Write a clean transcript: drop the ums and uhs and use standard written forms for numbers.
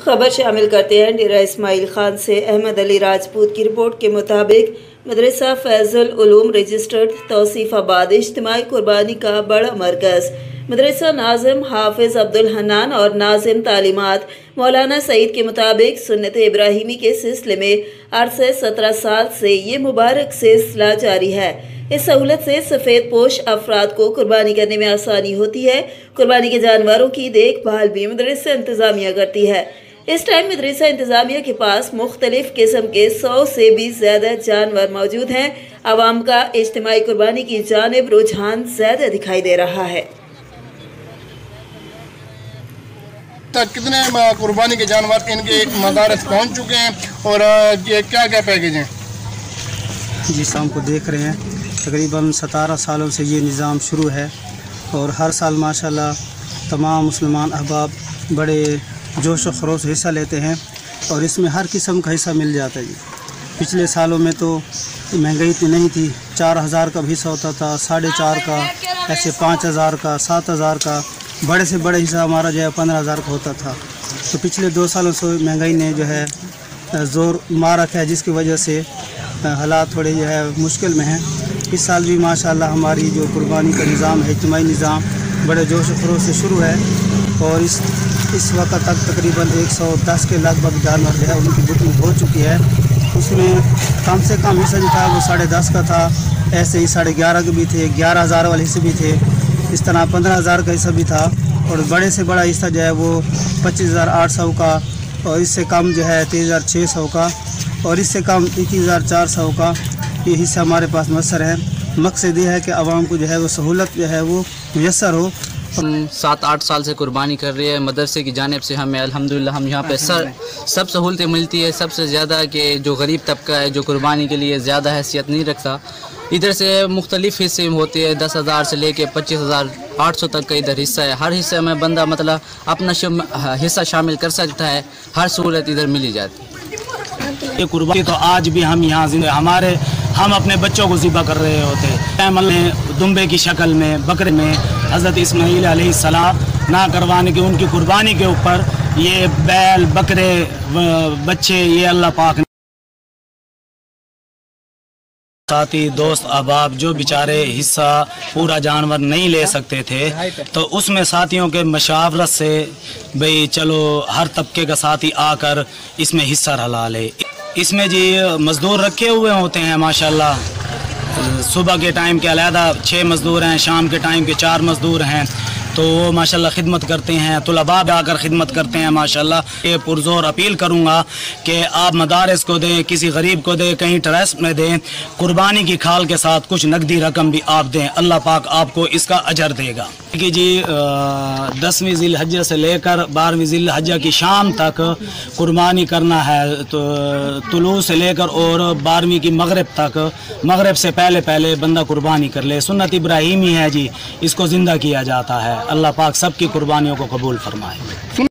खबर शामिल करते हैं डेरा इस्माइल खान से। अहमद अली राजपूत की रिपोर्ट के मुताबिक मदरसा फैजुल उलूम रजिस्टर्ड तौसीफाबाद इज्तिमाई कुर्बानी का बड़ा मरकज़। मदरसा नाज़िम हाफिज अब्दुल हन्नान और नाज़िम तालीमात मौलाना सईद के मुताबिक सुन्नत इब्राहिमी के सिलसिले में अरसे 17 साल से ये मुबारक सिलसिला जारी है। इस सहूलत से सफ़ेद पोश अफराद को कुर्बानी करने में आसानी होती है। कुर्बानी के जानवरों की देखभाल भी मदरसा इंतज़ामिया करती है। इस टाइम मदरसा इंतज़ामिया के पास मुख्तलिफ किस्म के 100 से भी ज़्यादा जानवर मौजूद हैं। आवाम का इज्तिमाई कुर्बानी की जानिब रुझान ज़्यादा दिखाई दे रहा है। कितने कुर्बानी के जानवर इनके मदारस पहुंच चुके हैं और ये क्या क्या पैकेज हैं? जी शाम को देख रहे हैं, तकरीबन 17 सालों से ये निज़ाम शुरू है और हर साल माशाल्लाह तमाम मुसलमान अहबाब बड़े जोश व खरोश हिस्सा लेते हैं और इसमें हर किस्म का हिस्सा मिल जाता है। जी पिछले सालों में तो महंगाई इतनी नहीं थी, 4000 का भी हिस्सा होता था, 4.5 का, ऐसे 5000 का, 7000 का, बड़े से बड़े हिस्सा हमारा जो है 15000 का होता था। तो पिछले 2 सालों से महंगाई ने जो है ज़ोर मार रखा है, जिसकी वजह से हालात थोड़े जो है मुश्किल में हैं। इस साल भी माशाल्लाह हमारी जो कुर्बानी का निज़ाम है, इज्तिमाई निज़ाम बड़े जोश खरोश से शुरू है और इस वक्त तक तकरीबन 110 के लगभग जानवर जो है उनकी बुकिंग हो चुकी है। उसमें कम से कम हिस्सा जो था वो 10.5 का था, ऐसे ही 11.5 के भी थे, 11000 वाले हिस्से भी थे, इस तरह 15000 का हिस्सा भी था और बड़े से बड़ा हिस्सा जो है वो 25800 का और इससे कम जो है 23600 का और इससे कम 21400 का ये हिस्सा हमारे पास मयसर है। मकसद ये है कि आवाम को जो है वो सहूलत जो है वो मुयसर हो। हम 7-8 साल से कुर्बानी कर रहे हैं। मदरसे की जानिब से हमें अल्हम्दुलिल्लाह हम यहाँ पे सब सहूलतें मिलती है। सबसे ज़्यादा कि जो गरीब तबका है, जो कुर्बानी के लिए ज़्यादा हैसियत नहीं रखता, इधर से मुख्तलिफ़ हिस्से होते हैं। 10,000 से लेके 25,800 तक का इधर हिस्सा है। हर हिस्से में बंदा मतलब अपना हिस्सा शामिल कर सकता है। हर सहूलत इधर मिली जाती है। ये कुर्बानी तो आज भी हम यहाँ हम अपने बच्चों को ज़िबा कर रहे होते, दुम्बे की शक्ल में, बकरे में हज़रत इस्माईल अलैहिस्सलाम ना करवाने के उनकी कुर्बानी के ऊपर ये बैल, बकरे, बच्चे ये अल्लाह पाक साथी दोस्त अहबाब जो बेचारे हिस्सा पूरा जानवर नहीं ले सकते थे, तो उसमें साथियों के मशावरत से भाई चलो हर तबके का साथी आकर इसमें हिस्सा रला ले। इसमें जी मज़दूर रखे हुए होते हैं माशाल्लाह। सुबह के टाइम के अलहदा 6 मज़दूर हैं, शाम के टाइम के 4 मज़दूर हैं, तो वो माशाल्लाह खिदमत करते हैं, तुलबा आकर खिदमत करते हैं माशाल्लाह। ये पुरज़ोर अपील करूँगा कि आप मदारस को दें, किसी गरीब को दें, कहीं ट्रस्ट में दें, कुर्बानी की खाल के साथ कुछ नकदी रकम भी आप दें, अल्लाह पाक आपको इसका अजर देगा। कि जी 10वीं ज़िलहज्जा से लेकर 12वीं ज़िलहज्जा की शाम तक कुर्बानी करना है, तो तुलू से लेकर और 12वीं की मगरिब तक, मगरिब से पहले बंदा कुर्बानी कर ले। सुन्नत इब्राहिमी है जी, इसको ज़िंदा किया जाता है। अल्लाह पाक सबकी कुर्बानियों को कबूल फरमाए।